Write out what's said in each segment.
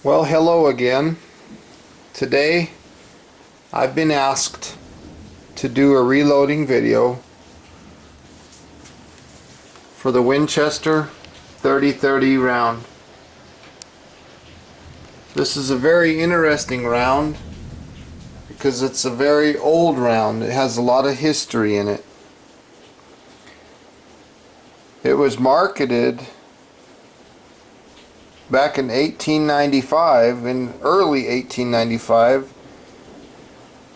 Well, hello again. Today I've been asked to do a reloading video for the Winchester 30-30 round. This is a very interesting round because it's a very old round. It has a lot of history in it. It was marketed back in 1895, in early 1895,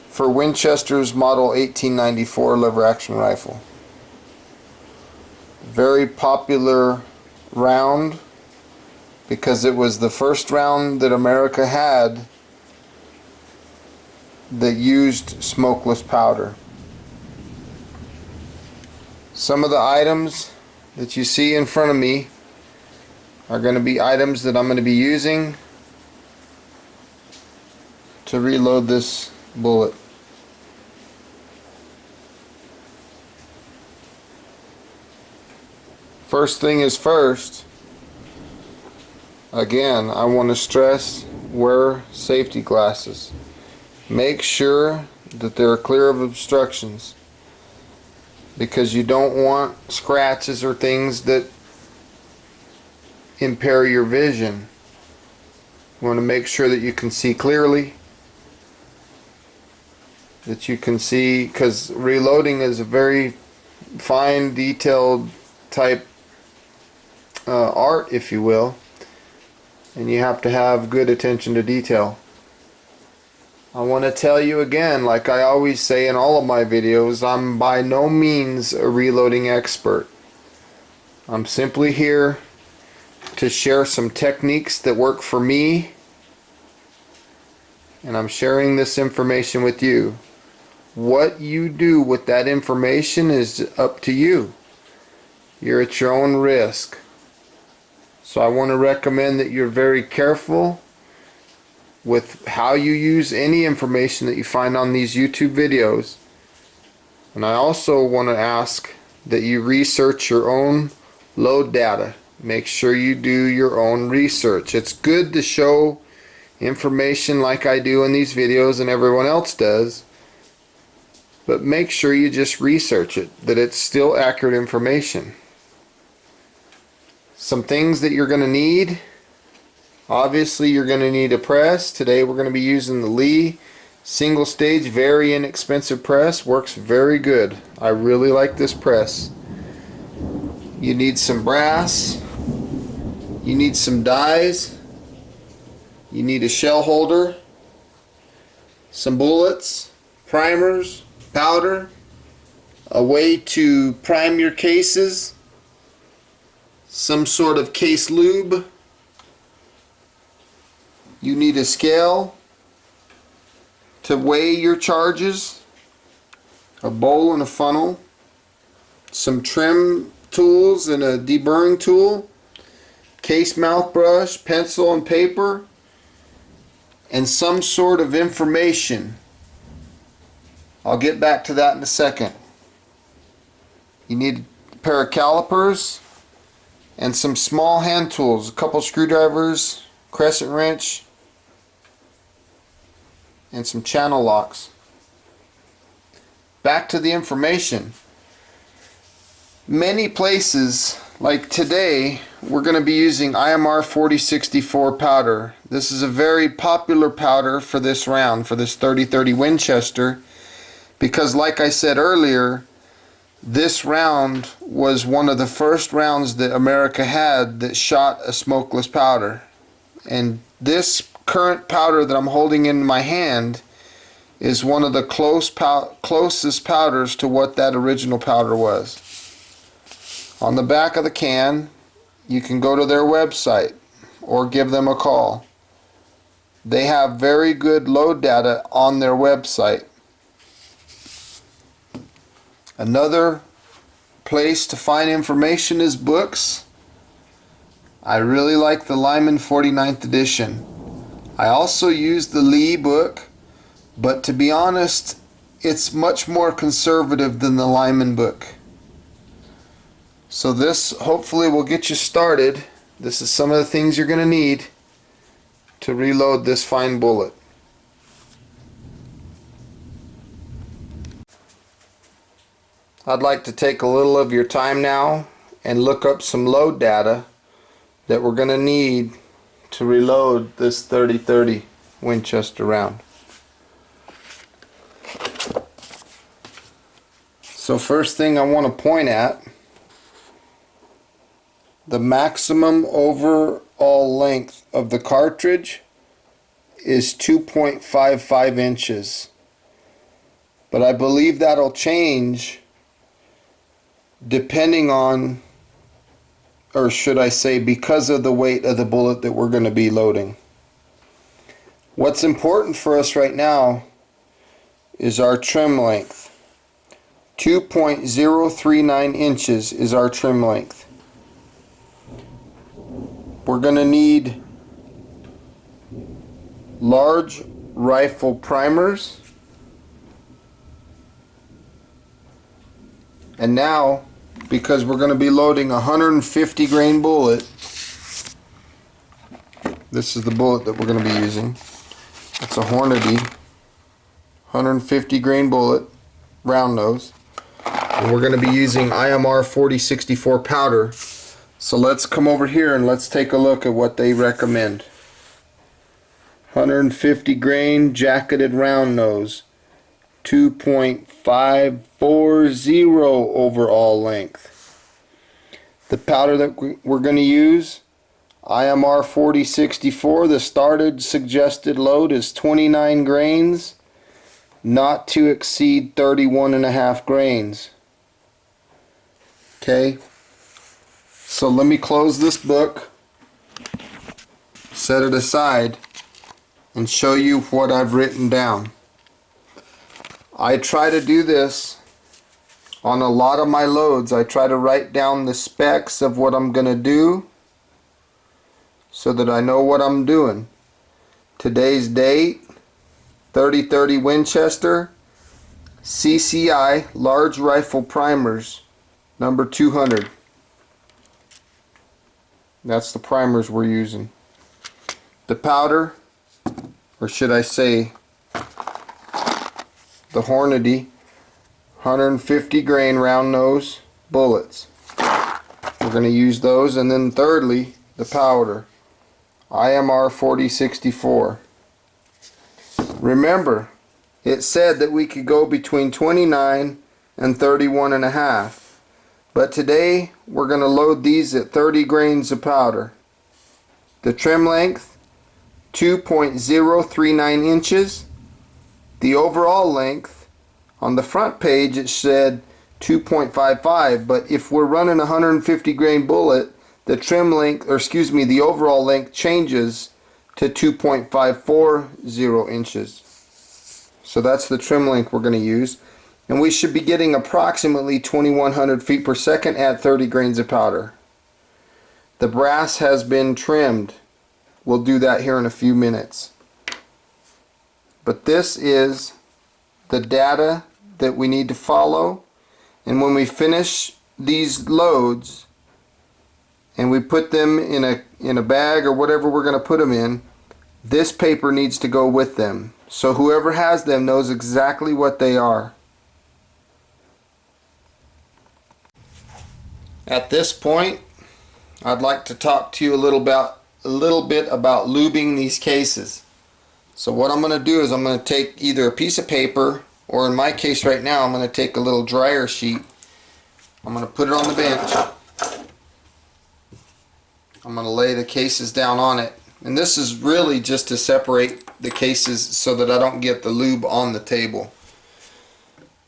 for Winchester's model 1894 lever action rifle. Very popular round because it was the first round that America had that used smokeless powder. Some of the items that you see in front of me are going to be items that I'm going to be using to reload this bullet. First thing is first, again, I want to stress, wear safety glasses. Make sure that they're clear of obstructions, because you don't want scratches or things that impair your vision. You want to make sure that you can see clearly, that you can see, because reloading is a very fine, detailed type art, if you will, and you have to have good attention to detail. I want to tell you again, like I always say in all of my videos, I'm by no means a reloading expert. I'm simply here to share some techniques that work for me, and I'm sharing this information with you. What you do with that information is up to you. You're at your own risk. So I want to recommend that you're very careful with how you use any information that you find on these YouTube videos. And I also want to ask that you research your own load data. Make sure you do your own research. It's good to show information like I do in these videos and everyone else does, but make sure you just research it, that it's still accurate information. Some things that you're going to need: obviously you're going to need a press. Today we're going to be using the Lee single stage, very inexpensive press. Works very good. I really like this press. You need some brass. You need some dies. You need a shell holder, some bullets, primers, powder, a way to prime your cases, some sort of case lube. You need a scale to weigh your charges, a bowl and a funnel, some trim tools and a deburring tool, case mouth brush, pencil and paper, and some sort of information. I'll get back to that in a second. You need a pair of calipers and some small hand tools, a couple screwdrivers, crescent wrench, and some channel locks. Back to the information. Many places, like today, we're going to be using IMR 4064 powder. This is a very popular powder for this round, for this 30-30 Winchester, because like I said earlier, this round was one of the first rounds that America had that shot a smokeless powder. And this current powder that I'm holding in my hand is one of the closest powders to what that original powder was. On the back of the can, you can go to their website or give them a call. They have very good load data on their website. Another place to find information is books. I really like the Lyman 49th edition. I also use the Lee book, but to be honest, it's much more conservative than the Lyman book. So this hopefully will get you started. This is some of the things you're going to need. to reload this fine bullet. I'd like to take a little of your time now and look up some load data that we're going to need to reload this 30-30 Winchester round. So first thing I want to point at, the maximum overall length of the cartridge is 2.55 inches. But I believe that'll change depending on, or should I say because of the weight of the bullet that we're going to be loading. What's important for us right now is our trim length. 2.039 inches is our trim length. We're going to need large rifle primers. And now, because we're going to be loading a 150 grain bullet, this is the bullet that we're going to be using. It's a Hornady 150 grain bullet, round nose. And we're going to be using IMR 4064 powder. So let's come over here and let's take a look at what they recommend. 150 grain jacketed round nose, 2.540 overall length. The powder that we're going to use, IMR 4064, the started suggested load is 29 grains, not to exceed 31.5 grains. Okay, so let me close this book, set it aside, and show you what I've written down. I try to do this on a lot of my loads. I try to write down the specs of what I'm going to do so that I know what I'm doing. Today's date, 30-30 Winchester, CCI large rifle primers, number 200. That's the primers we're using. The powder, or should I say the Hornady 150 grain round nose bullets. We're going to use those. And then thirdly, the powder, IMR 4064. Remember, it said that we could go between 29 and 31.5. But today we're going to load these at 30 grains of powder. The trim length, 2.039 inches. The overall length, on the front page it said 2.55, but if we're running a 150 grain bullet, the trim length, or excuse me, the overall length changes to 2.540 inches. So that's the trim length we're going to use. And we should be getting approximately 2100 feet per second at 30 grains of powder. The brass has been trimmed. We'll do that here in a few minutes. But this is the data that we need to follow. And when we finish these loads and we put them in a bag or whatever we're going to put them in, this paper needs to go with them. So whoever has them knows exactly what they are. At this point, I'd like to talk to you a little bit about lubing these cases. So what I'm going to do is I'm going to take either a piece of paper, or in my case right now I'm going to take a little dryer sheet. I'm going to put it on the bench. I'm going to lay the cases down on it. And this is really just to separate the cases so that I don't get the lube on the table.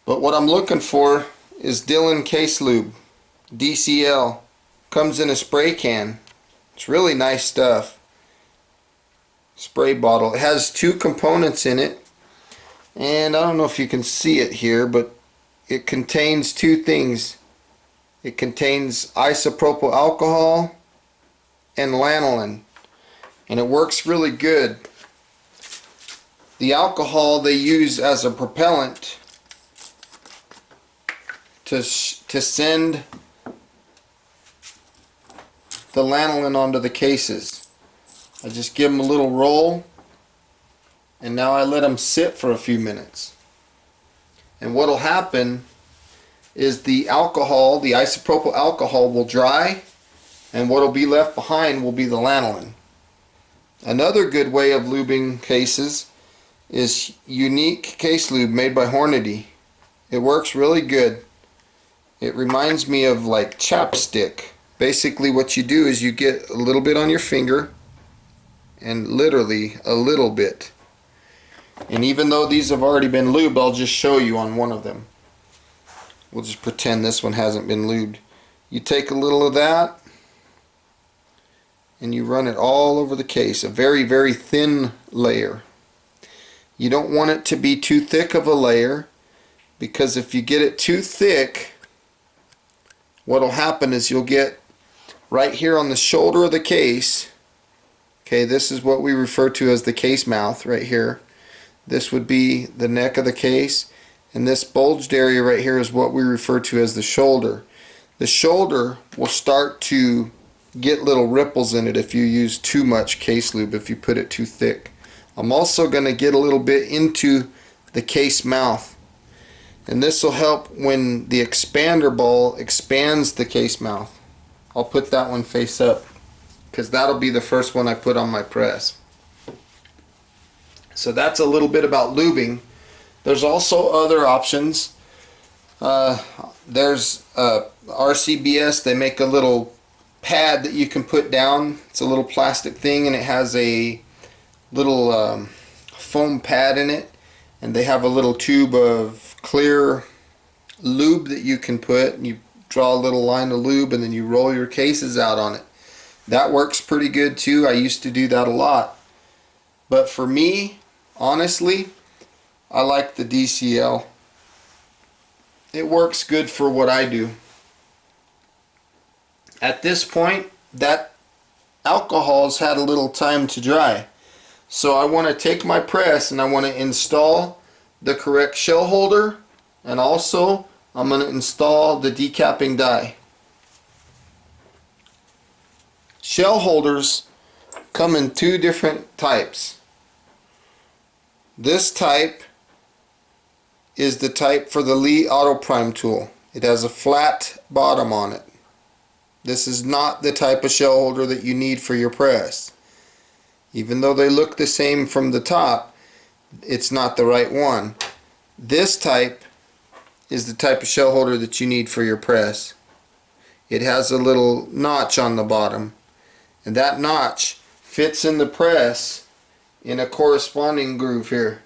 But what I'm looking for is Dillon Case Lube. DCL. Comes in a spray can. It's really nice stuff. Spray bottle. It has two components in it, and I don't know if you can see it here, but it contains two things. It contains isopropyl alcohol and lanolin, and it works really good. The alcohol they use as a propellant to send the lanolin onto the cases. I just give them a little roll, and now I let them sit for a few minutes. And what will happen is the alcohol, the isopropyl alcohol, will dry, and what will be left behind will be the lanolin. Another good way of lubing cases is unique case lube made by Hornady. It works really good. It reminds me of like chapstick. Basically what you do is you get a little bit on your finger, and literally a little bit. And even though these have already been lubed, I'll just show you on one of them. We'll just pretend this one hasn't been lubed. You take a little of that and you run it all over the case, a very, very thin layer. You don't want it to be too thick of a layer, because if you get it too thick, what will happen is you'll get right here on the shoulder of the case. Okay, this is what we refer to as the case mouth right here. This would be the neck of the case, and this bulged area right here is what we refer to as the shoulder. The shoulder will start to get little ripples in it if you use too much case lube, if you put it too thick. I'm also going to get a little bit into the case mouth, and this will help when the expander ball expands the case mouth. I'll put that one face up because that'll be the first one I put on my press. So that's a little bit about lubing. There's also other options. There's RCBS. They make a little pad that you can put down. It's a little plastic thing, and it has a little foam pad in it, and they have a little tube of clear lube that you can put, and you draw a little line of lube and then you roll your cases out on it. That works pretty good too. I used to do that a lot, but for me, honestly, I like the DCL. It works good for what I do. At this point, that alcohol's had a little time to dry. So I want to take my press and I want to install the correct shell holder, and also I'm going to install the decapping die. Shell holders come in two different types. This type is the type for the Lee Auto Prime tool. It has a flat bottom on it. This is not the type of shell holder that you need for your press. Even though they look the same from the top, it's not the right one. This type is the type of shell holder that you need for your press. It has a little notch on the bottom, and that notch fits in the press in a corresponding groove here.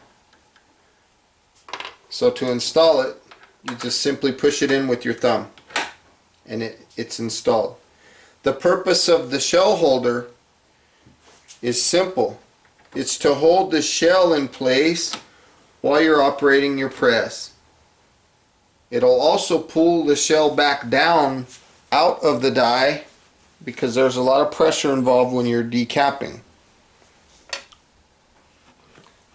So to install it, you just simply push it in with your thumb, and it's installed. The purpose of the shell holder is simple. It's to hold the shell in place while you're operating your press. It'll also pull the shell back down out of the die, because there's a lot of pressure involved when you're decapping.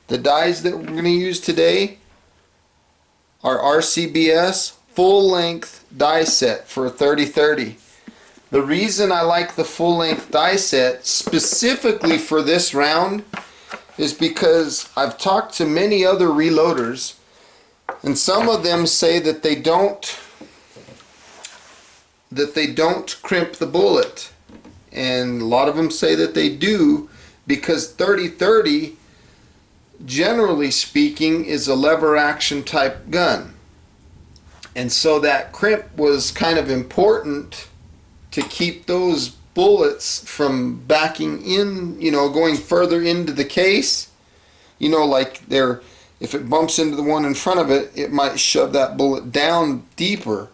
The dies that we're going to use today are RCBS full length die set for a 30-30. The reason I like the full length die set specifically for this round is because I've talked to many other reloaders, and some of them say that they don't crimp the bullet, and a lot of them say that they do, because 30-30, generally speaking, is a lever action type gun, and so that crimp was kind of important to keep those bullets from backing in, going further into the case. Like if it bumps into the one in front of it, it might shove that bullet down deeper.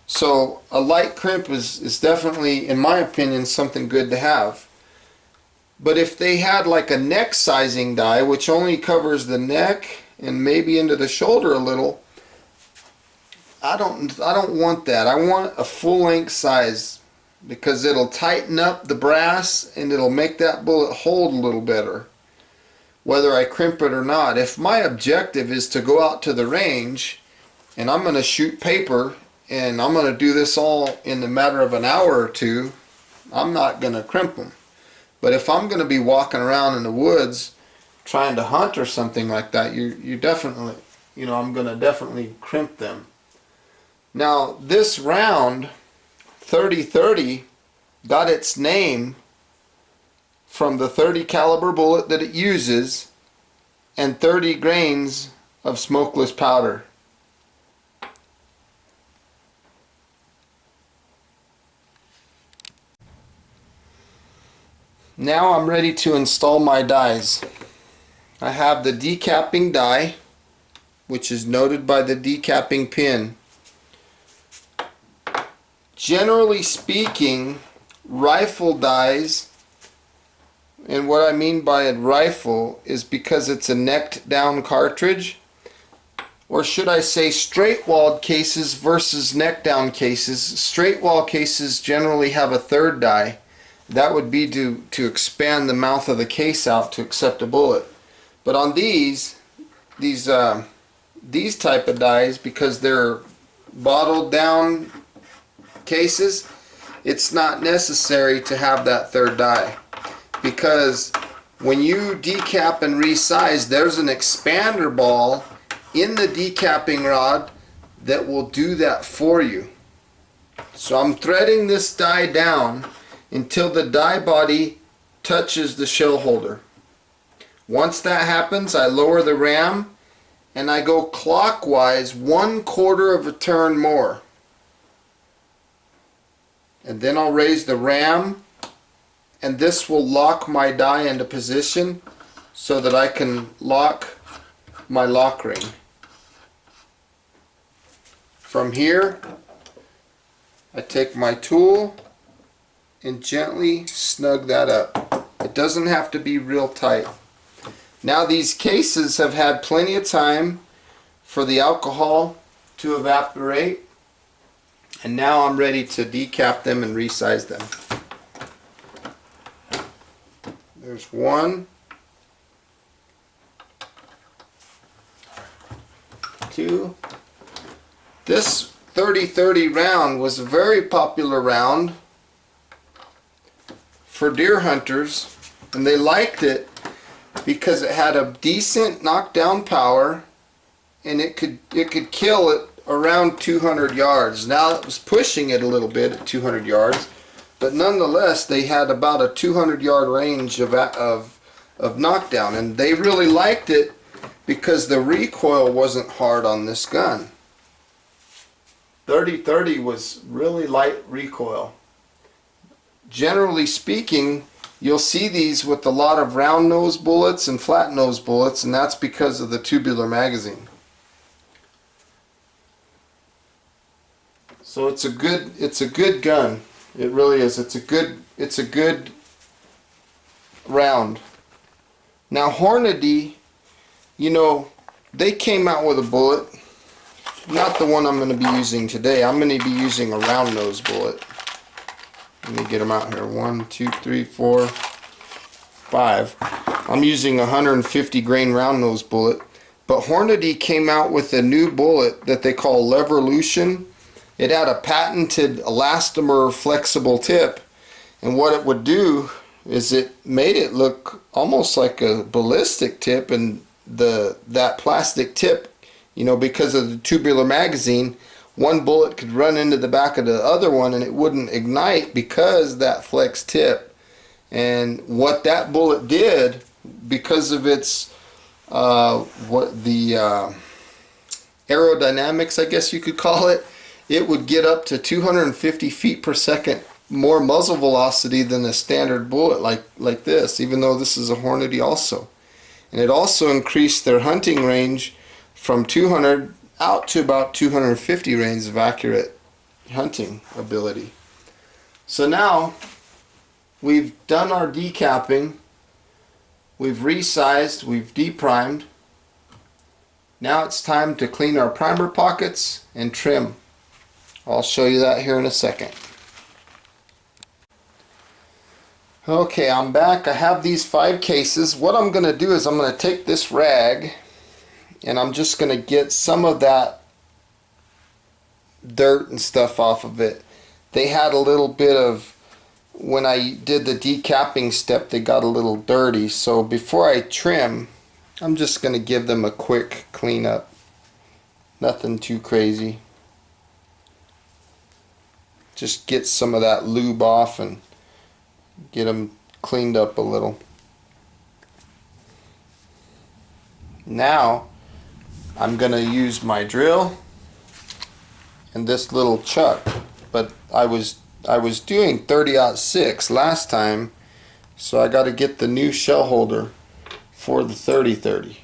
So a light crimp is definitely, in my opinion, something good to have. But if they had like a neck sizing die, which only covers the neck and maybe into the shoulder a little, I don't want that. I want a full length size, because it'll tighten up the brass and it'll make that bullet hold a little better, whether I crimp it or not. If my objective is to go out to the range and I'm going to shoot paper and I'm going to do this all in a matter of an hour or two, I'm not going to crimp them. But if I'm going to be walking around in the woods trying to hunt or something like that, you definitely, I'm going to definitely crimp them. Now this round 30-30 got its name from the 30 caliber bullet that it uses and 30 grains of smokeless powder. Now I'm ready to install my dies. I have the decapping die, which is noted by the decapping pin. Generally speaking, rifle dies, and what I mean by a rifle is because it's a necked down cartridge, or should I say straight walled cases versus neck down cases. Straight wall cases generally have a third die. That would be to expand the mouth of the case out to accept a bullet. But on these type of dies, because they're bottled down cases, it's not necessary to have that third die, because when you decap and resize, there's an expander ball in the decapping rod that will do that for you. So I'm threading this die down until the die body touches the shell holder. Once that happens, I lower the ram and I go clockwise 1/4 of a turn more. And then I'll raise the ram, and this will lock my die into position so that I can lock my lock ring. From here, I take my tool and gently snug that up. It doesn't have to be real tight. Now these cases have had plenty of time for the alcohol to evaporate, and now I'm ready to decap them and resize them. There's one, two. This 30-30 round was a very popular round for deer hunters, and they liked it because it had a decent knockdown power, and it could kill it around 200 yards. Now it was pushing it a little bit at 200 yards, but nonetheless they had about a 200-yard range of knockdown, and they really liked it because the recoil wasn't hard on this gun. 30-30 was really light recoil. Generally speaking, you'll see these with a lot of round nose bullets and flat nose bullets, and that's because of the tubular magazine. So it's a good gun. It really is. It's a good round. Now Hornady, they came out with a bullet. Not the one I'm going to be using today. I'm going to be using a round nose bullet. Let me get them out here. 1, 2, 3, 4, 5. I'm using a 150 grain round nose bullet. But Hornady came out with a new bullet that they call Levolution. It had a patented elastomer flexible tip, and what it would do is it made it look almost like a ballistic tip, and that plastic tip, because of the tubular magazine, one bullet could run into the back of the other one and it wouldn't ignite because that flex tip. And what that bullet did, because of its aerodynamics, I guess you could call it, it would get up to 250 feet per second more muzzle velocity than a standard bullet like this, even though this is a Hornady also. And it also increased their hunting range from 200 out to about 250 range of accurate hunting ability. So now we've done our decapping, we've resized, we've deprimed. Now it's time to clean our primer pockets and trim. I'll show you that here in a second. Okay, I'm back. I have these 5 cases. What I'm going to do is I'm going to take this rag and I'm just going to get some of that dirt and stuff off of it. They had a little bit of when I did the decapping step, they got a little dirty. So before I trim, I'm just going to give them a quick cleanup. Nothing too crazy. Just get some of that lube off and get them cleaned up a little. Now I'm going to use my drill and this little chuck, but I was doing 30-06 last time, so I got to get the new shell holder for the 30-30.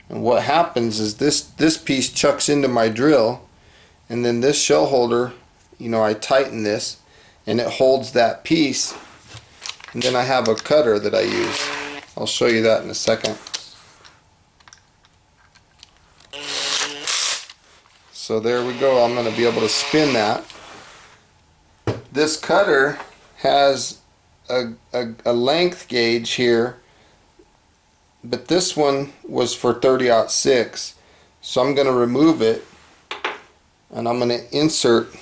And what happens is this piece chucks into my drill, and then this shell holder, you know, I tighten this and it holds that piece, and then I have a cutter that I use. I'll show you that in a second. So there we go. I'm going to be able to spin that. This cutter has a length gauge here, but this one was for 30-06, so I'm going to remove it and I'm going to insert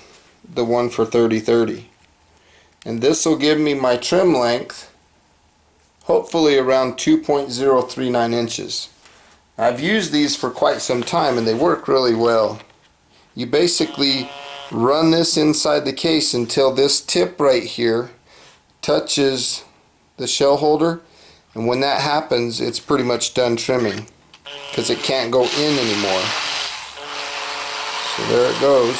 the one for 30-30, and this will give me my trim length, hopefully around 2.039 inches. I've used these for quite some time and they work really well. You basically run this inside the case until this tip right here touches the shell holder, and when that happens, it's pretty much done trimming because it can't go in anymore. So there it goes.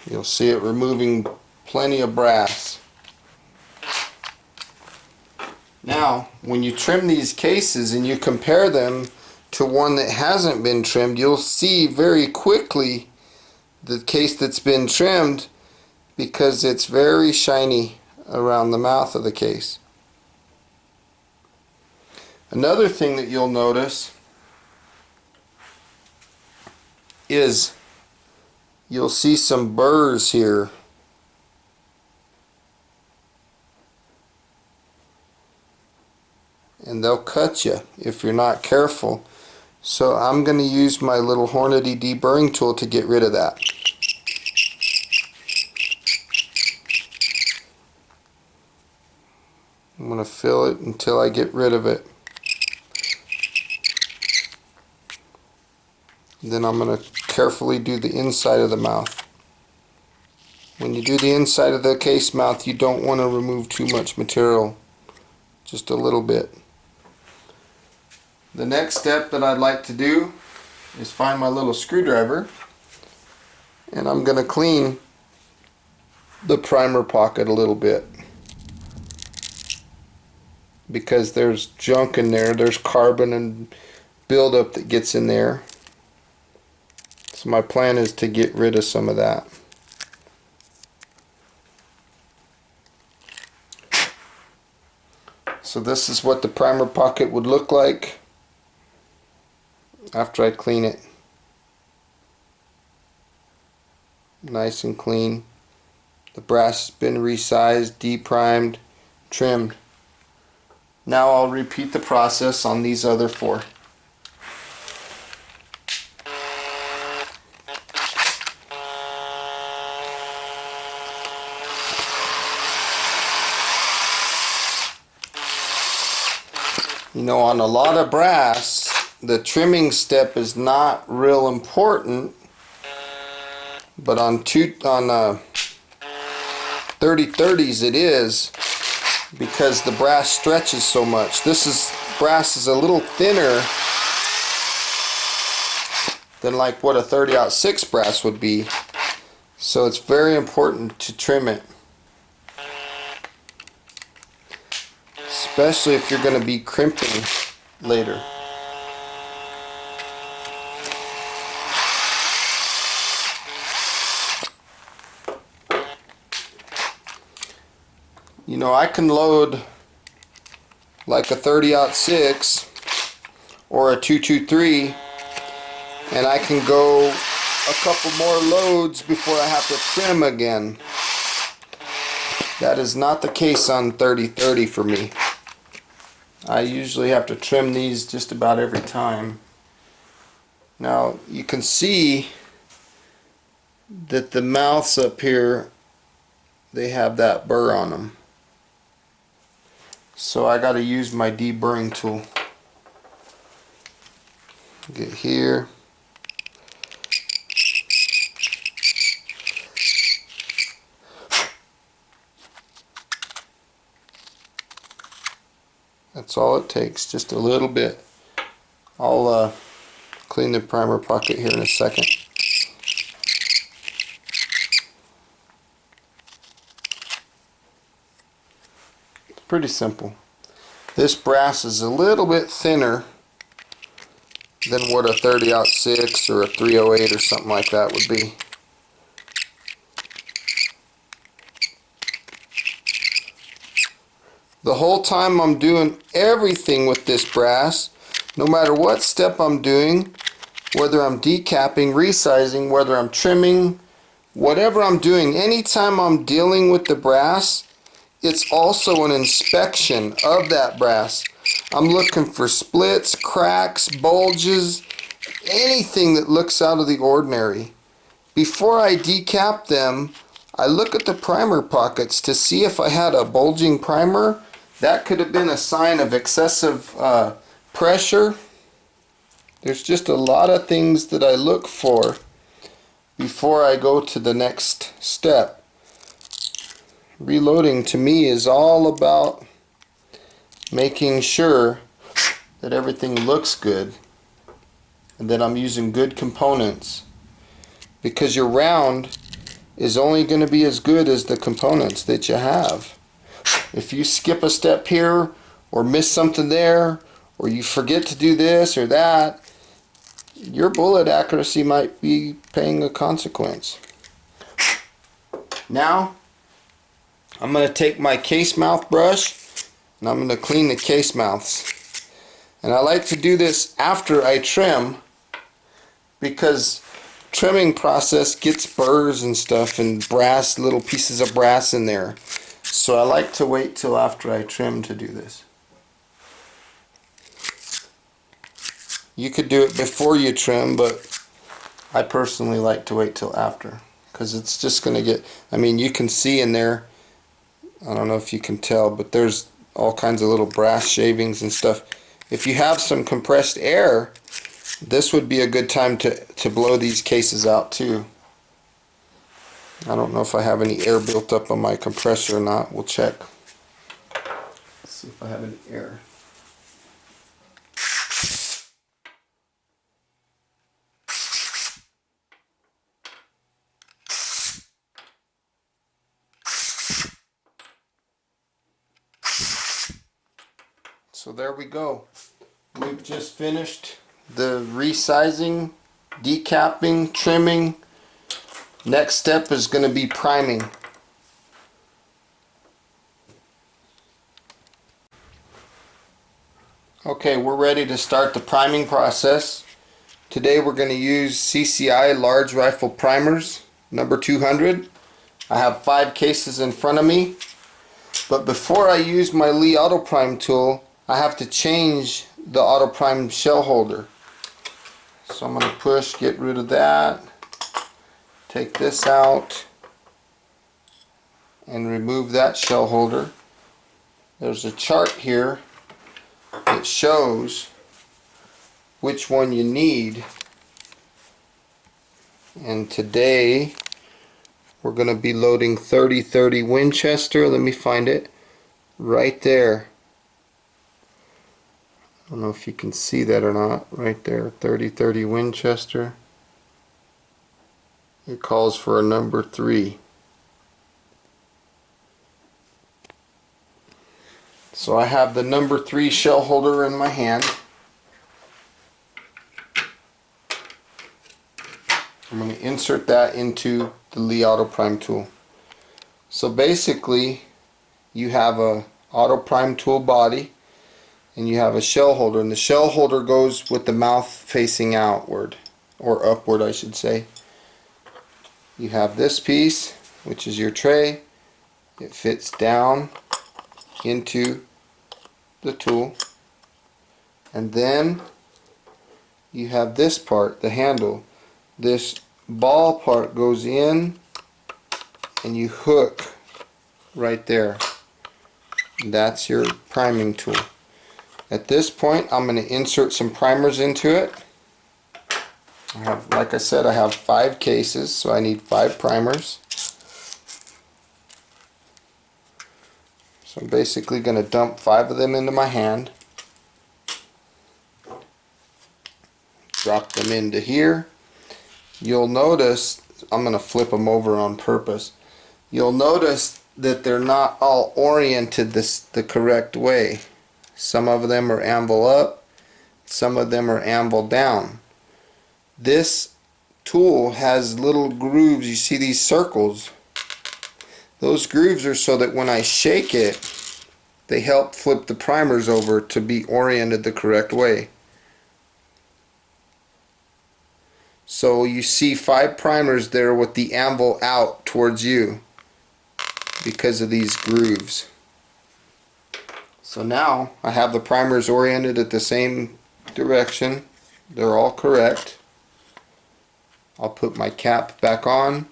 You'll see it removing plenty of brass. Now, when you trim these cases and you compare them to one that hasn't been trimmed, you'll see very quickly the case that's been trimmed because it's very shiny around the mouth of the case. Another thing that you'll notice is you'll see some burrs here. And they'll cut you if you're not careful. So I'm going to use my little Hornady deburring tool to get rid of that. I'm going to fill it until I get rid of it. Then I'm going to carefully do the inside of the mouth. When you do the inside of the case mouth, you don't want to remove too much material, just a little bit. The next step that I'd like to do is find my little screwdriver, and I'm going to clean the primer pocket a little bit because there's junk in there, there's carbon and buildup that gets in there. So my plan is to get rid of some of that. So this is what the primer pocket would look like after I clean it. Nice and clean. The brass has been resized, deprimed, trimmed. Now I'll repeat the process on these other four. You know, on a lot of brass, the trimming step is not real important, but on 30-30s it is, because the brass stretches so much. Brass is a little thinner than like what a 30-06 brass would be, so it's very important to trim it, especially if you're going to be crimping later. You know, I can load like a 30-06 or a 223, and I can go a couple more loads before I have to trim again. That is not the case on 30-30 for me. I usually have to trim these just about every time. Now you can see that the mouths up here, they have that burr on them. So I got to use my deburring tool. Get here. That's all it takes, just a little bit. I'll clean the primer pocket here in a second. It's pretty simple. This brass is a little bit thinner than what a 30-06 or a 308 or something like that would be. The whole time I'm doing everything with this brass, no matter what step I'm doing, whether I'm decapping, resizing, whether I'm trimming, whatever I'm doing, anytime I'm dealing with the brass, it's also an inspection of that brass. I'm looking for splits, cracks, bulges, anything that looks out of the ordinary. Before I decap them, I look at the primer pockets to see if I had a bulging primer. That could have been a sign of excessive pressure. There's just a lot of things that I look for before I go to the next step. Reloading to me is all about making sure that everything looks good and that I'm using good components, because your round is only going to be as good as the components that you have. If you skip a step here or miss something there, or you forget to do this or that, your bullet accuracy might be paying a consequence. Now I'm going to take my case mouth brush and I'm going to clean the case mouths. And I like to do this after I trim, because trimming process gets burrs and stuff and brass, little pieces of brass in there. So I like to wait till after I trim to do this. You could do it before you trim, but I personally like to wait till after, because it's just going to get, I mean, you can see in there, I don't know if you can tell, but there's all kinds of little brass shavings and stuff. If you have some compressed air, this would be a good time to blow these cases out too. I don't know if I have any air built up on my compressor or not. We'll check. Let's see if I have any air. So there we go. We've just finished the resizing, decapping, trimming. Next step is going to be priming. Okay, we're ready to start the priming process. Today we're going to use CCI large rifle primers, number 200. I have 5 cases in front of me. But before I use my Lee Auto Prime tool, I have to change the Auto Prime shell holder. So I'm going to push, get rid of that. Take this out and remove that shell holder. There's a chart here that shows which one you need, and today we're going to be loading 3030 Winchester. Let me find it right there. I don't know if you can see that or not. Right there, 3030 Winchester. It calls for a number 3. So I have the number 3 shell holder in my hand. I'm going to insert that into the Lee Auto Prime tool. So basically you have a Auto Prime tool body and you have a shell holder, and the shell holder goes with the mouth facing outward, or upward I should say. You have this piece, which is your tray. It fits down into the tool. And then you have this part, the handle. This ball part goes in and you hook right there. That's your priming tool. At this point, I'm going to insert some primers into it. Like I said, I have 5 cases, so I need 5 primers. So I'm basically going to dump 5 of them into my hand. Drop them into here. You'll notice, I'm going to flip them over on purpose. You'll notice that they're not all oriented the correct way. Some of them are anvil up, some of them are anvil down. This tool has little grooves. You see these circles? Those grooves are so that when I shake it, they help flip the primers over to be oriented the correct way. So you see 5 primers there with the anvil out towards you because of these grooves. So now I have the primers oriented at the same direction. They're all correct. I'll put my cap back on,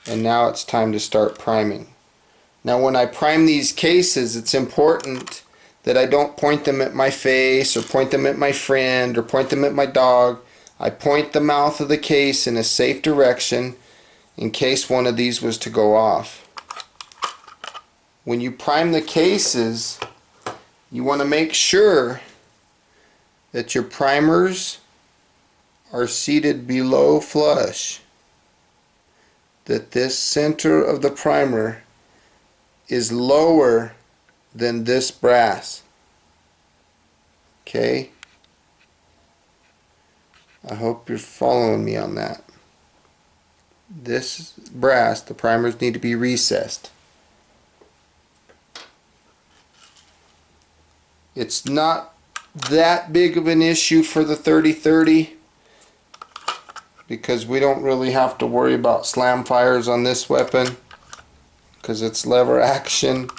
and now it's time to start priming. Now when I prime these cases, it's important that I don't point them at my face or point them at my friend or point them at my dog. I point the mouth of the case in a safe direction in case one of these was to go off. When you prime the cases, you want to make sure that your primers are seated below flush, that this center of the primer is lower than this brass. Okay? I hope you're following me on that. This brass, the primers need to be recessed. It's not that big of an issue for the 30-30 because we don't really have to worry about slam fires on this weapon because it's lever action,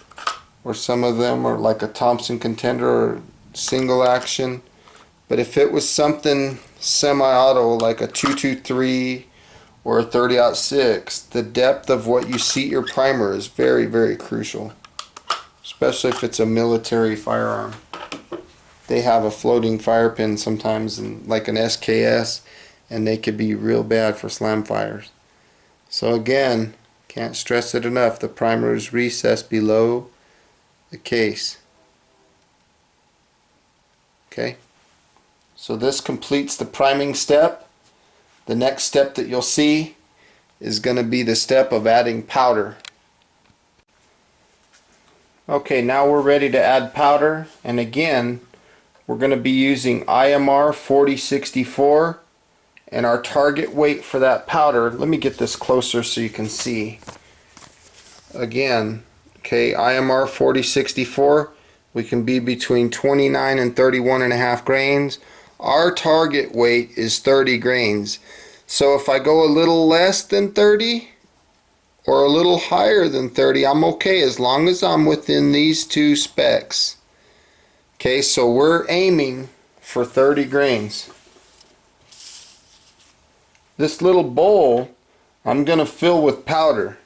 or some of them are like a Thompson Contender or single action. But if it was something semi-auto like a 223 or a 30-06, the depth of what you seat your primer is very, very crucial, especially if it's a military firearm. They have a floating fire pin sometimes, like an SKS, and they could be real bad for slam fires. So again, can't stress it enough, the primer is recessed below the case. Okay, so this completes the priming step. The next step that you'll see is going to be the step of adding powder. Okay, now we're ready to add powder, and again we're going to be using IMR 4064, and our target weight for that powder, let me get this closer so you can see. Again, okay, IMR 4064, we can be between 29 and 31.5 grains. Our target weight is 30 grains. So if I go a little less than 30 or a little higher than 30, I'm okay as long as I'm within these 2 specs. Okay, so we're aiming for 30 grains. This little bowl I'm going to fill with powder.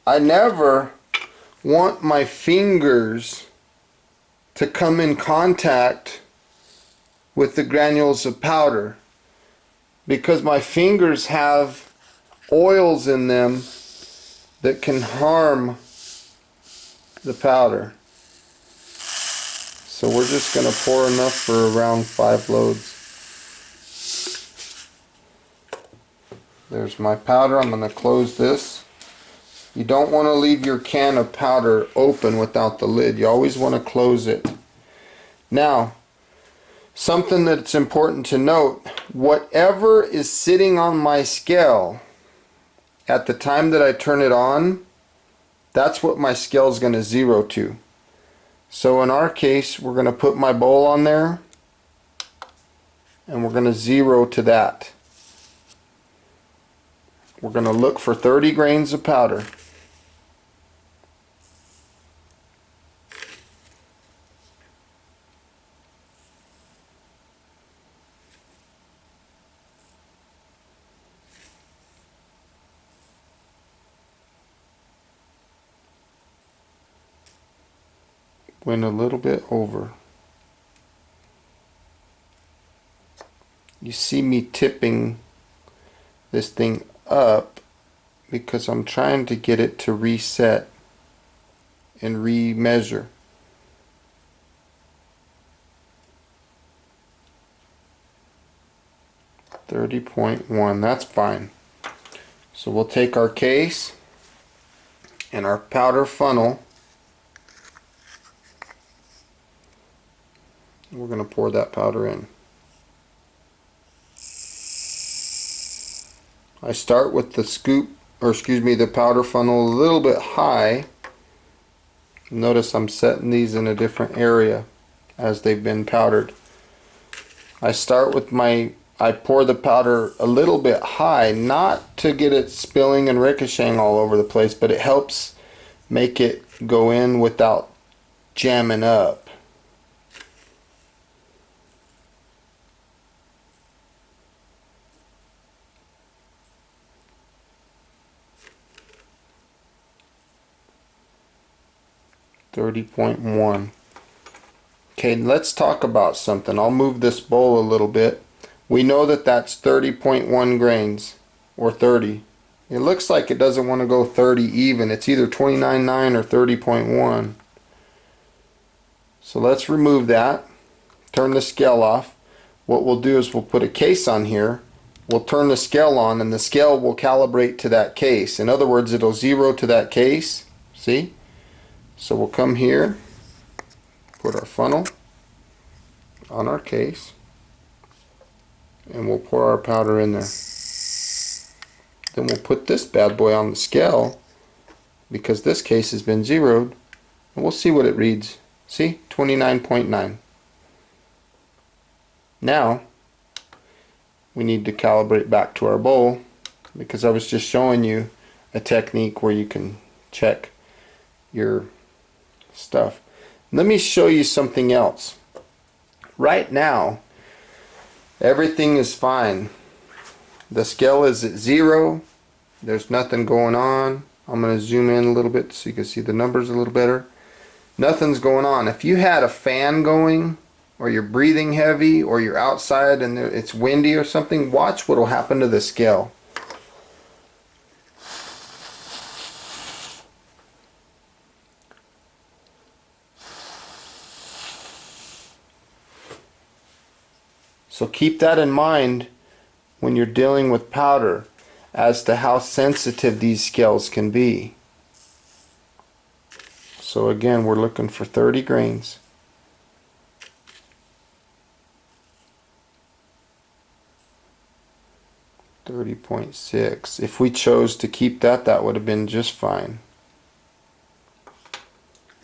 I never want my fingers to come in contact with the granules of powder because my fingers have oils in them that can harm the powder. So we're just going to pour enough for around 5 loads. There's my powder. I'm going to close this. You don't want to leave your can of powder open without the lid. You always want to close it. Now, something that's important to note, whatever is sitting on my scale at the time that I turn it on, that's what my scale is going to zero to. So in our case, we're going to put my bowl on there and we're going to zero to that. We're going to look for 30 grains of powder. went a little bit over. You see me tipping this thing up because I'm trying to get it to reset and remeasure. .1, that's fine. So we'll take our case and our powder funnel. We're going to pour that powder in. I start with the scoop, or excuse me, the powder funnel a little bit high. Notice I'm setting these in a different area as they've been powdered. I start with I pour the powder a little bit high, not to get it spilling and ricocheting all over the place, but it helps make it go in without jamming up. .1. Okay, let's talk about something. I'll move this bowl a little bit. We know that that's 30.1 grains, or 30. It looks like it doesn't want to go 30 even. It's either 29.9 or 30.1. So let's remove that. Turn the scale off. What we'll do is we'll put a case on here. We'll turn the scale on and the scale will calibrate to that case. In other words, it'll zero to that case. See? So we'll come here, put our funnel on our case, and we'll pour our powder in there. Then we'll put this bad boy on the scale because this case has been zeroed, and we'll see what it reads. See? 29.9. Now we need to calibrate back to our bowl because I was just showing you a technique where you can check your stuff. Let me show you something else. Right now everything is fine. The scale is at 0. There's nothing going on. I'm going to zoom in a little bit so you can see the numbers a little better. Nothing's going on. If you had a fan going, or you're breathing heavy, or you're outside and it's windy or something, watch what will happen to the scale. So keep that in mind when you're dealing with powder as to how sensitive these scales can be. So again, we're looking for 30 grains. .6. If we chose to keep that, that would have been just fine.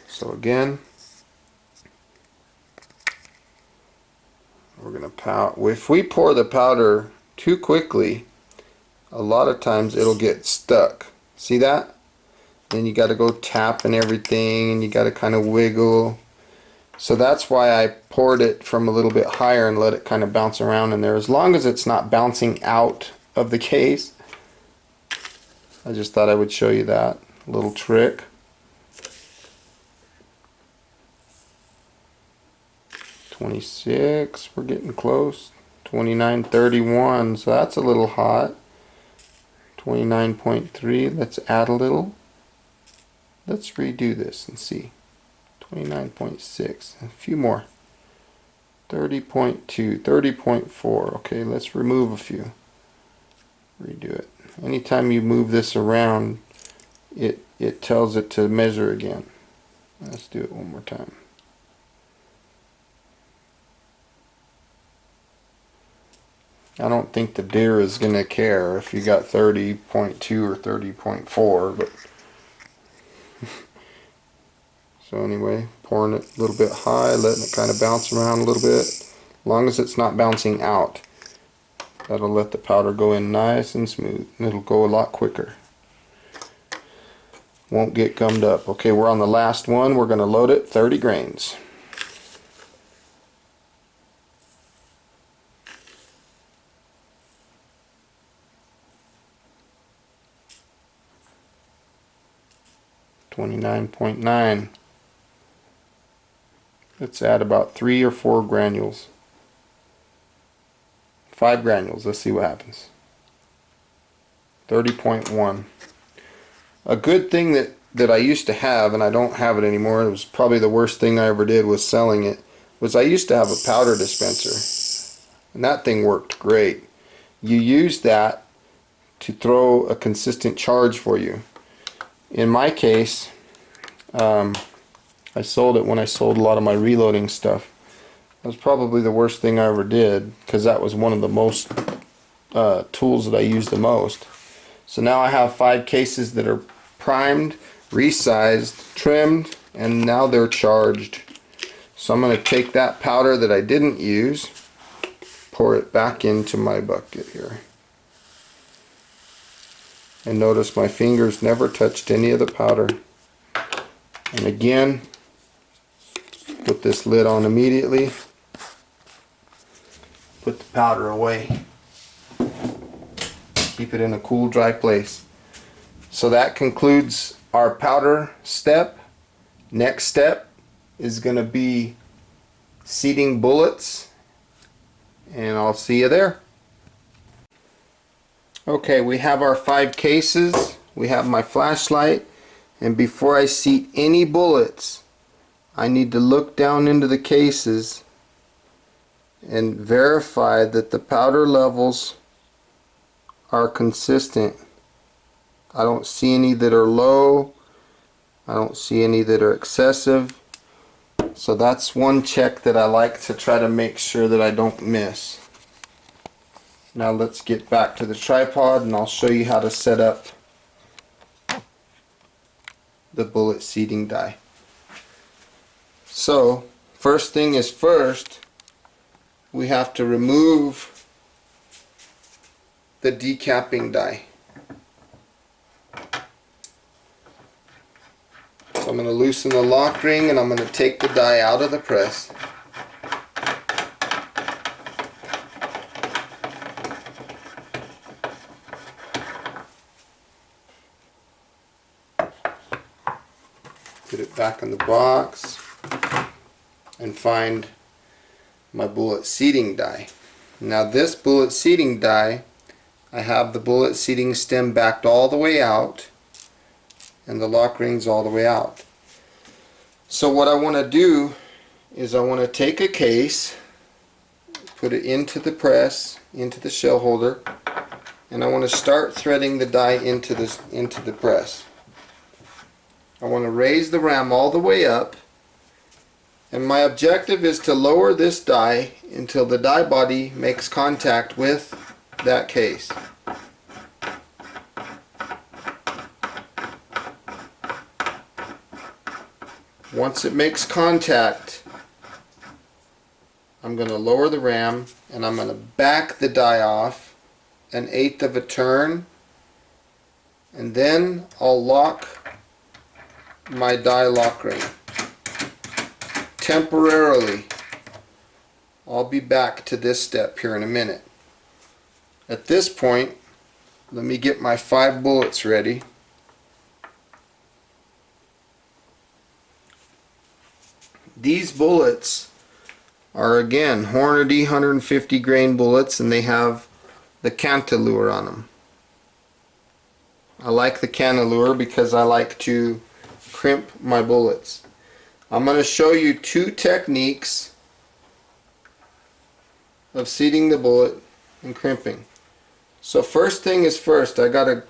So again, we're going to if we pour the powder too quickly, a lot of times it'll get stuck. See that? Then you got to go tapping everything and you got to kind of wiggle. So that's why I poured it from a little bit higher and let it kind of bounce around in there. As long as it's not bouncing out of the case. I just thought I would show you that little trick. .26, we're getting close. 29.31, so that's a little hot. 29.3, let's add a little. Let's redo this and see. 29.6, a few more. 30.2, 30.4, okay, let's remove a few. Redo it. Anytime you move this around, it tells it to measure again. Let's do it one more time. I don't think the deer is going to care if you got 30.2 or 30.4, but so anyway, pouring it a little bit high, letting it kind of bounce around a little bit. As long as it's not bouncing out, that'll let the powder go in nice and smooth, and it'll go a lot quicker. Won't get gummed up. Okay, we're on the last one. We're going to load it 30 grains. .9. Let's add about 3 or 4 granules. 5 granules. Let's see what happens. 30.1. A good thing that I used to have, and I don't have it anymore, it was probably the worst thing I ever did was selling it, was I used to have a powder dispenser. And that thing worked great. You use that to throw a consistent charge for you. In my case, I sold it when I sold a lot of my reloading stuff. That was probably the worst thing I ever did, because that was one of the most tools that I used the most. So now I have 5 cases that are primed, resized, trimmed, and now they're charged. So I'm going to take that powder that I didn't use, pour it back into my bucket here. And notice my fingers never touched any of the powder. And again, put this lid on immediately. Put the powder away. Keep it in a cool, dry place. So that concludes our powder step. Next step is going to be seating bullets, and I'll see you there. Okay, we have our 5 cases. We have my flashlight, and before I seat any bullets, I need to look down into the cases and verify that the powder levels are consistent. I don't see any that are low. I don't see any that are excessive. So that's one check that I like to try to make sure that I don't miss. Now let's get back to the tripod and I'll show you how to set up the bullet seating die. So first thing is first, we have to remove the decapping die. So I'm going to loosen the lock ring and I'm going to take the die out of the press. Put it back in the box and find my bullet seating die. Now this bullet seating die, I have the bullet seating stem backed all the way out and the lock rings all the way out. So what I want to do is I want to take a case, put it into the press, into the shell holder, and I want to start threading the die into the press. I want to raise the ram all the way up, and my objective is to lower this die until the die body makes contact with that case. Once it makes contact, I'm going to lower the ram and I'm going to back the die off 1/8 of a turn, and then I'll lock my die lock ring temporarily. I'll be back to this step here in a minute. At this point, let me get my 5 bullets ready. These bullets are again Hornady 150 grain bullets, and they have the cantilure on them. I like the cantilure because I like to crimp my bullets. I'm going to show you 2 techniques of seating the bullet and crimping. So first thing is first, I gotta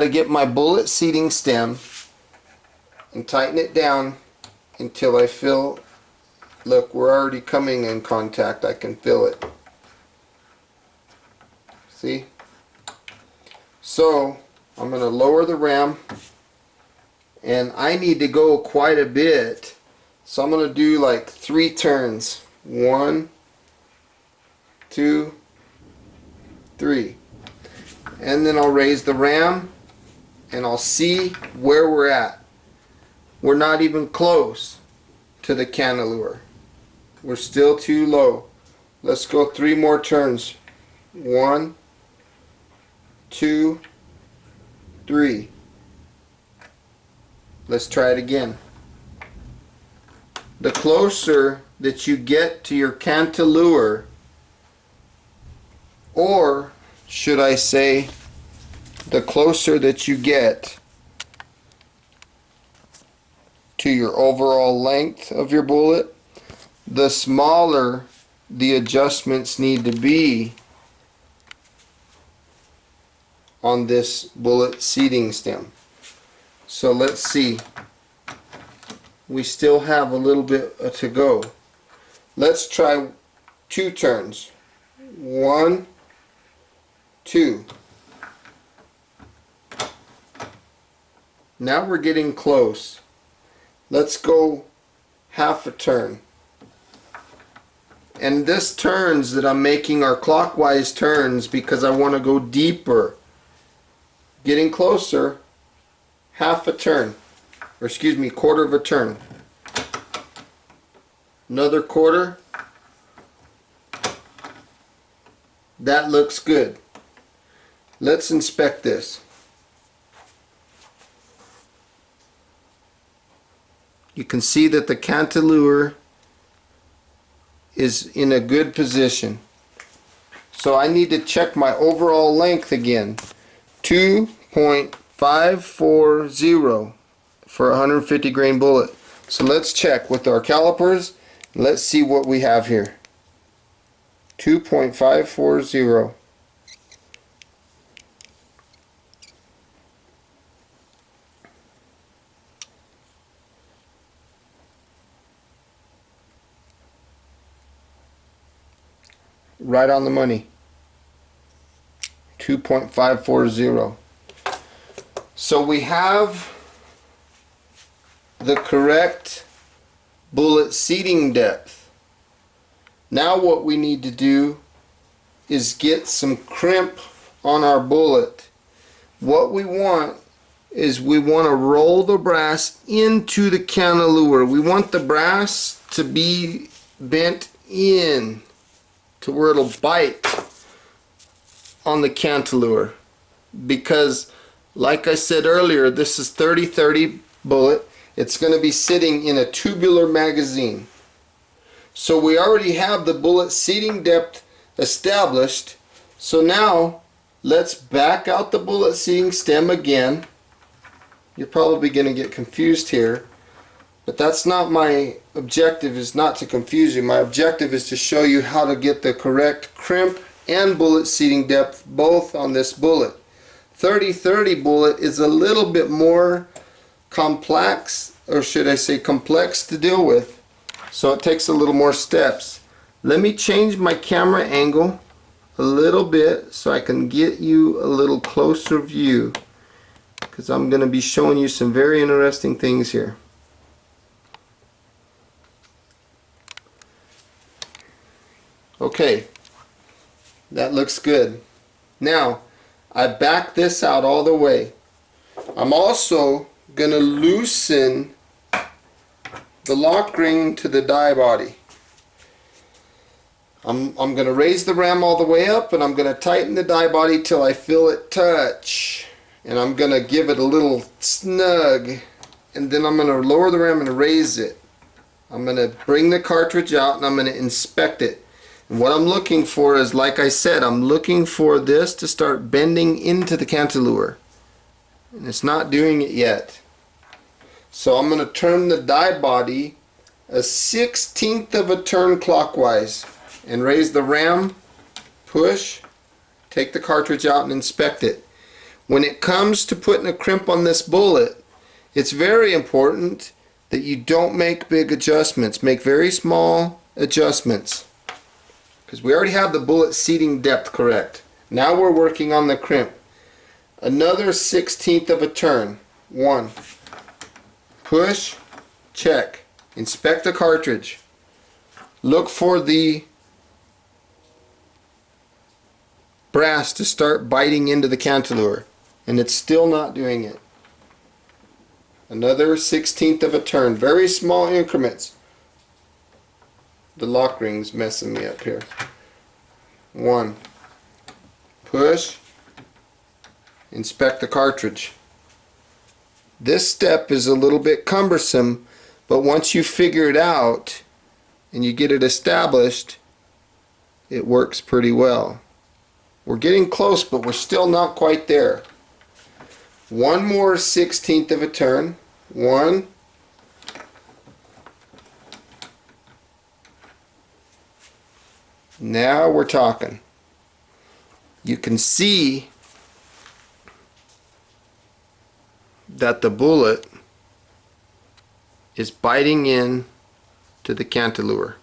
get my bullet seating stem and tighten it down until I feel, look, we're already coming in contact. I can feel it. See? So I'm going to lower the ram, and I need to go quite a bit, so I'm going to do like 3 turns. 1, 2, 3, and then I'll raise the ram and I'll see where we're at. We're not even close to the cantilure. We're still too low. Let's go 3 more turns. 1, 2, 3. Let's try it again. the closer that you get to your cantilever, or should I say, the closer that you get to your overall length of your bullet, the smaller the adjustments need to be on this bullet seating stem. So let's see. We still have a little bit to go. Let's try 2 turns. 1, 2. Now we're getting close. Let's go half a turn. And this turns that I'm making are clockwise turns because I want to go deeper. Getting closer, half a turn, or excuse me, quarter of a turn. Another quarter. That looks good. Let's inspect this. You can see that the cantilever is in a good position. So I need to check my overall length again. 2.540 for a 150 grain bullet. So let's check with our calipers. Let's see what we have here. 2.540. Right on the money. 2.540. So we have the correct bullet seating depth. Now what we need to do is get some crimp on our bullet. What we want is we want to roll the brass into the cantilever. We want the brass to be bent in to where it'll bite on the cantilever, because like I said earlier, this is 30-30 bullet. It's going to be sitting in a tubular magazine. So we already have the bullet seating depth established. So now let's back out the bullet seating stem again. You're probably going to get confused here, but that's not my objective, is not to confuse you. My objective is to show you how to get the correct crimp and bullet seating depth both on this bullet. 30-30 bullet is a little bit more complex, or should I say complex, to deal with. So it takes a little more steps. Let me change my camera angle a little bit so I can get you a little closer view, because I'm going to be showing you some very interesting things here. Okay, that looks good. Now, I back this out all the way. I'm also going to loosen the lock ring to the die body. I'm going to raise the ram all the way up, and I'm going to tighten the die body till I feel it touch. And I'm going to give it a little snug, and then I'm going to lower the ram and raise it. I'm going to bring the cartridge out and I'm going to inspect it. And what I'm looking for is, like I said, I'm looking for this to start bending into the cantilever. And it's not doing it yet. So I'm going to turn the die body a 1/16 of a turn clockwise and raise the ram, push, take the cartridge out and inspect it. When it comes to putting a crimp on this bullet, it's very important that you don't make big adjustments. Make very small adjustments, because we already have the bullet seating depth correct. Now we're working on the crimp. Another 1/16 of a turn. 1. Push, check. Inspect the cartridge. Look for the brass to start biting into the cantilever, and it's still not doing it. Another 1/16 of a turn. Very small increments. The lock ring's messing me up here. 1. Push. Inspect the cartridge. This step is a little bit cumbersome, But once you figure it out and you get it established, it works pretty well. We're getting close, but we're still not quite there. One more 1/16 of a turn. One. Now we're talking. You can see that the bullet is biting in to the cantilever.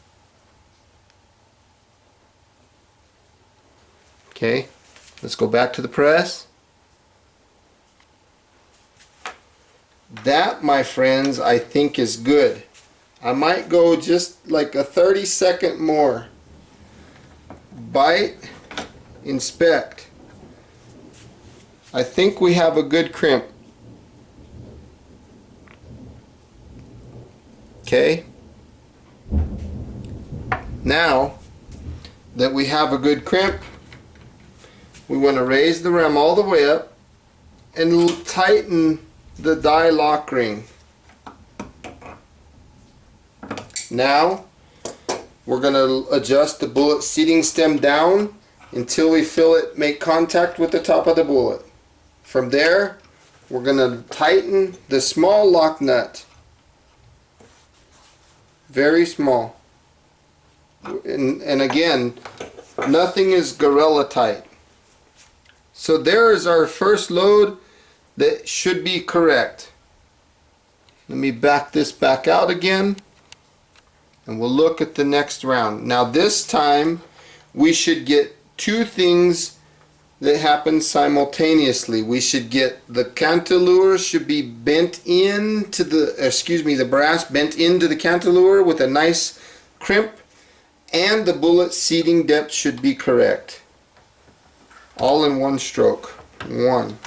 Okay, let's go back to the press. That, my friends, I think is good. I might go just like a 30-second more. Bite, inspect. I think we have a good crimp. Okay. Now that we have a good crimp, we want to raise the rim all the way up and tighten the die lock ring. Now we're going to adjust the bullet seating stem down until we feel it make contact with the top of the bullet. From there, we're going to tighten the small lock nut. Very small. And again, nothing is gorilla tight. So there is our first load that should be correct. Let me back this back out again, and we'll look at the next round. Now this time we should get two things that happen simultaneously. We should get the cantilever should be bent into the brass bent into the cantilever with a nice crimp, and the bullet seating depth should be correct. All in one stroke. One.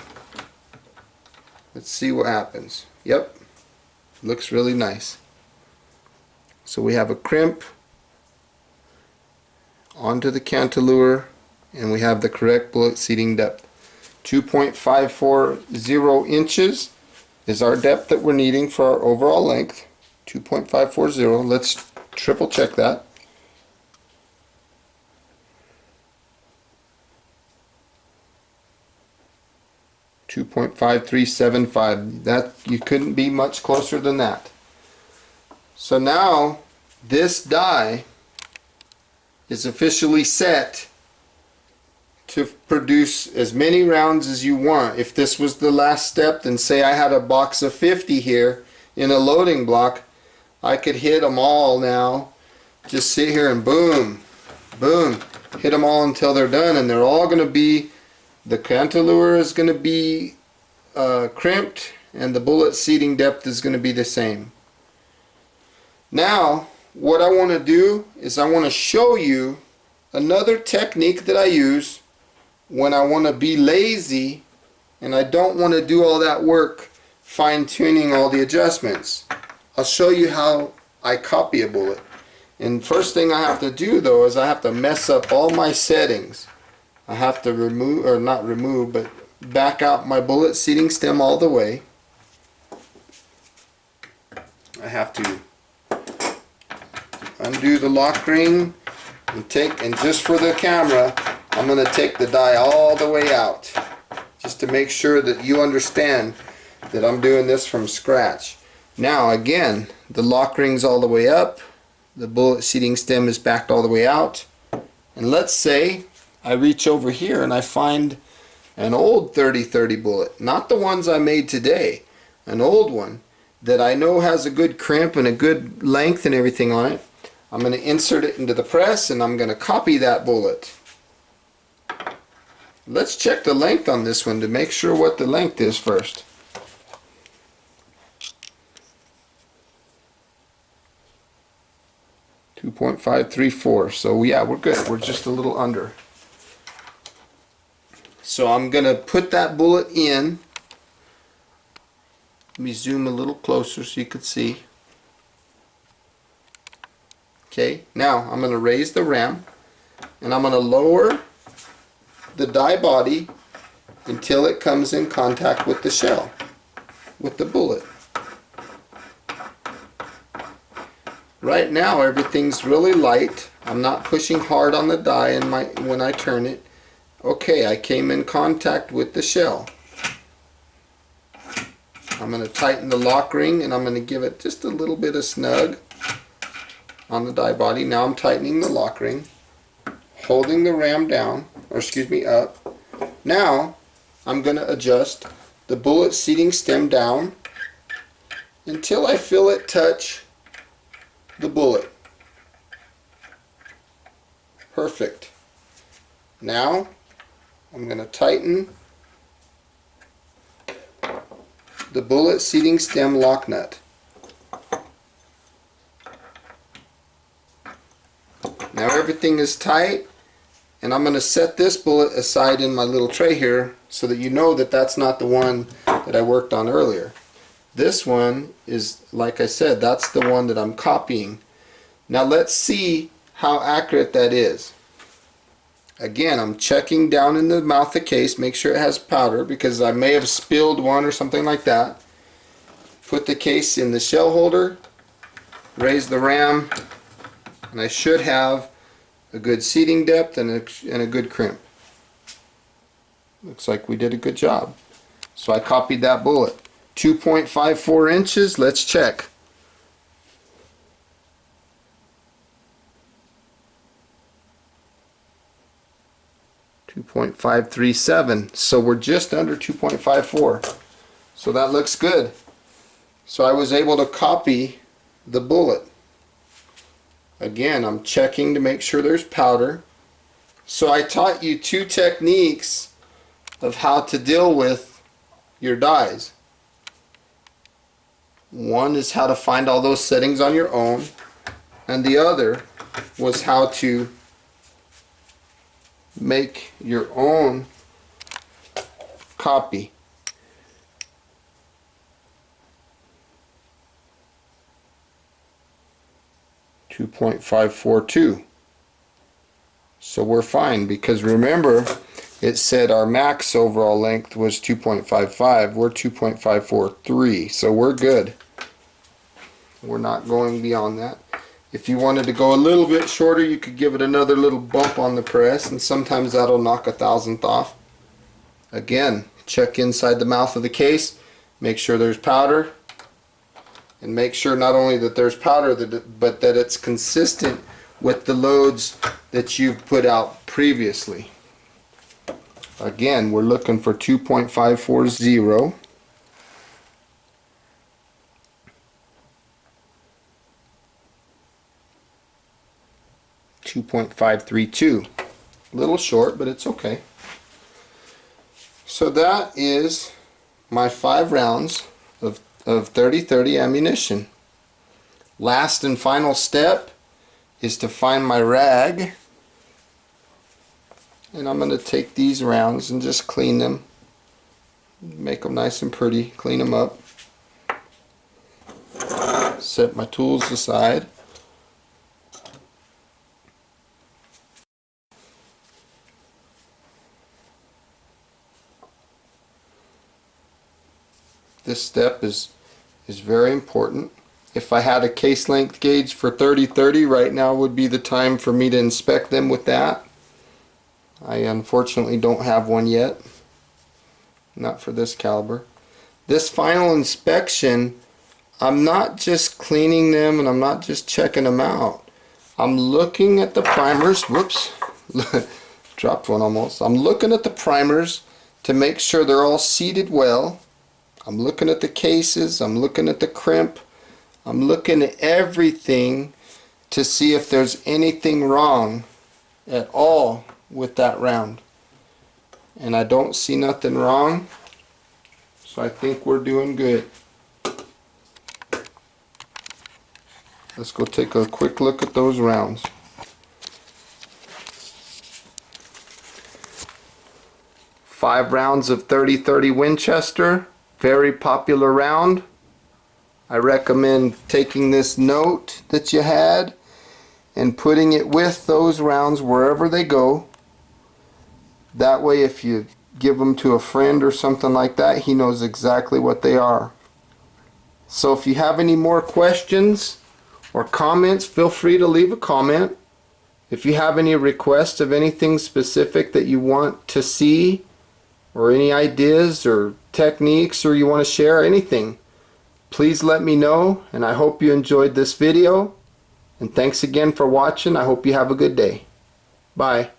Let's see what happens. Yep, looks really nice. So we have a crimp onto the cantilever, and we have the correct bullet seating depth. 2.540 inches is our depth that we're needing for our overall length. 2.540. Let's triple check that. .5375. That, you couldn't be much closer than that. So now this die is officially set to produce as many rounds as you want. If this was the last step, then say I had a box of 50 here in a loading block, I could hit them all now. Just sit here and boom, boom, hit them all until they're done, and they're all going to be, the cantilever is going to be crimped, and the bullet seating depth is going to be the same. Now what I want to do is I want to show you another technique that I use when I want to be lazy and I don't want to do all that work fine-tuning all the adjustments. I'll show you how I copy a bullet. And first thing I have to do though is I have to mess up all my settings. I have to remove, or not remove, but back out my bullet seating stem all the way. I have to undo the lock ring and just for the camera, I'm going to take the die all the way out just to make sure that you understand that I'm doing this from scratch. Now again, the lock ring's all the way up, the bullet seating stem is backed all the way out, and let's say I reach over here and I find an old 30-30 bullet, not the ones I made today, an old one that I know has a good crimp and a good length and everything on it. I'm going to insert it into the press and I'm going to copy that bullet. Let's check the length on this one to make sure what the length is first. .534. So yeah, we're good. We're just a little under. So I'm going to put that bullet in. Let me zoom a little closer so you can see. Okay, now I'm going to raise the ram and I'm going to lower the die body until it comes in contact with the shell, with the bullet. Right now everything's really light. I'm not pushing hard on the die when I turn it. Okay, I came in contact with the shell. I'm going to tighten the lock ring and I'm going to give it just a little bit of snug on the die body. Now I'm tightening the lock ring, holding the ram down, or excuse me, up. Now I'm going to adjust the bullet seating stem down until I feel it touch the bullet. Perfect. Now I'm going to tighten the bullet seating stem lock nut. Now everything is tight, and I'm going to set this bullet aside in my little tray here so that you know that that's not the one that I worked on earlier. This one is, like I said, that's the one that I'm copying. Now let's see how accurate that is. Again, I'm checking down in the mouth of the case, make sure it has powder because I may have spilled one or something like that. Put the case in the shell holder, raise the ram, and I should have a good seating depth and a good crimp. Looks like we did a good job. So I copied that bullet. 2.54 inches, let's check. .537, so we're just under 2.54, so that looks good. So I was able to copy the bullet. Again, I'm checking to make sure there's powder. So I taught you two techniques of how to deal with your dies. One is how to find all those settings on your own, and the other was how to make your own copy. .542. So we're fine, because remember it said our max overall length was 2.55. We're 2.543, so we're good. We're not going beyond that. If you wanted to go a little bit shorter, you could give it another little bump on the press, and sometimes that'll knock a thousandth off. Again, check inside the mouth of the case, make sure there's powder, and make sure not only that there's powder, but that it's consistent with the loads that you've put out previously. Again, we're looking for 2.540. .532. A little short, but it's okay. So that is my 5 rounds of 30-30 ammunition. Last and final step is to find my rag, and I'm going to take these rounds and just clean them, make them nice and pretty, clean them up, set my tools aside. This step is very important. If I had a case length gauge for 30-30, right now would be the time for me to inspect them with that. I unfortunately don't have one yet. Not for this caliber. This final inspection, I'm not just cleaning them and I'm not just checking them out. I'm looking at the primers. Whoops. Dropped one almost. I'm looking at the primers to make sure they're all seated well. I'm looking at the cases, I'm looking at the crimp, I'm looking at everything to see if there's anything wrong at all with that round. And I don't see nothing wrong, so I think we're doing good. Let's go take a quick look at those rounds. Five rounds of 30-30 Winchester. Very popular round. I recommend taking this note that you had and putting it with those rounds wherever they go. That way if you give them to a friend or something like that, he knows exactly what they are. So if you have any more questions or comments, feel free to leave a comment. If you have any requests of anything specific that you want to see, or any ideas or techniques, or you want to share anything, please let me know. And I hope you enjoyed this video, and thanks again for watching. I hope you have a good day. Bye.